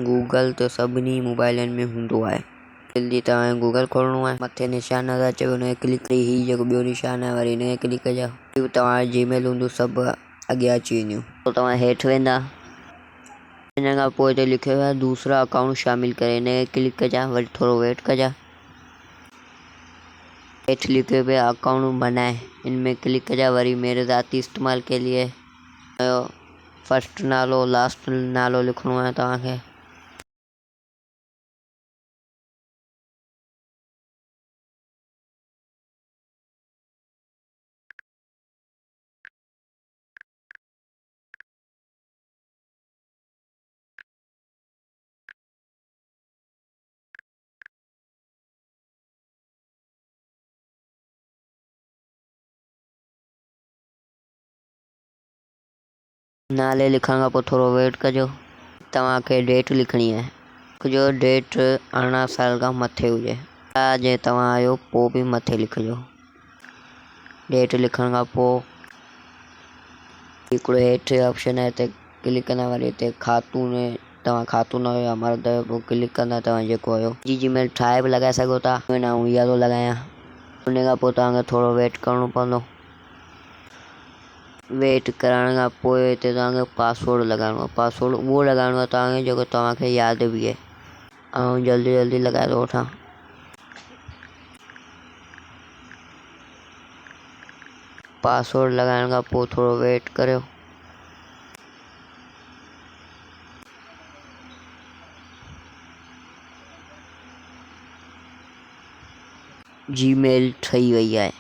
Google तो सभिनी मोबाइलनि में हूंदो आहे। जल्दी तव्हां गूगल खोलणो आहे, मथे निशान नज़र अचे हुन क्लिक करी, ही जेको ॿियो निशान आहे वरी हिन क्लिक कजो, तव्हां जीमेल हूंदो सभु अॻियां अची वेंदियूं। पोइ तव्हां हेठि वेंदा, हिन खां पोइ हिते लिखियो आहे दूसरा अकाउंट शामिल करे, हिन क्लिक कजां, वरी थोरो वेट कजां। हेठि लिखियो पिया अकाउंट बनाए, इनमें क्लिक कजां, वरी मेरे ज़ाती इस्तेमाल के लिए फर्स्ट नालो लास्ट नालो लिखणो आहे तव्हांखे। नाले लिखण खां पोइ थोरो वेट कजो। तव्हांखे डेट लिखणी आहे, जो डेट 18 साल खां मथे हुजे, जे तव्हां आहियो पोइ बि मथे लिखिजो। डेट लिखण खां पोइ हिकिड़ो हेठि ऑप्शन आहे, हिते क्लिक कंदा, वरी हिते खातो में तव्हां खातो न हुयो मर्द जो, पोइ क्लिक कंदा तव्हां जेको हुयो जीमेल ठाहे बि लॻाए सघो था। न इहा थो लॻायां, उन खां पोइ तव्हांखे थोरो वेट करिणो पवंदो। वेट करण खां पोइ हिते तव्हांखे पासवर्ड लॻाइणो आहे। पासवर्ड उहो लॻाइणो आहे तव्हांखे जेको तव्हांखे यादि बि आहे। ऐं जल्दी जल्दी लॻाए थो वठां। पासवर्ड लॻाइण खां पोइ थोरो वेट करियो। जीमेल ठही वई आहे।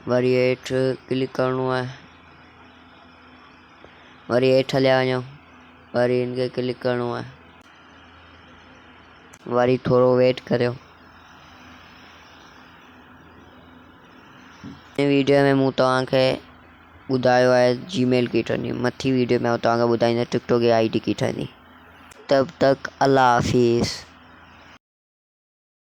वरी हेठि क्लिक करिणो आहे, वरी हेठि हलिया वञो, वरी हिनखे क्लिक करिणो आहे, वरी थोरो वेट करियो। हिन वीडियो में मूं तव्हांखे ॿुधायो आहे जीमेल कीअं ठहंदी। मथी वीडियो में तव्हांखे ॿुधाईंदा टिकटॉक जी ID कीअं ठहंदी। तब तक अल्लाह हाफ़िज़।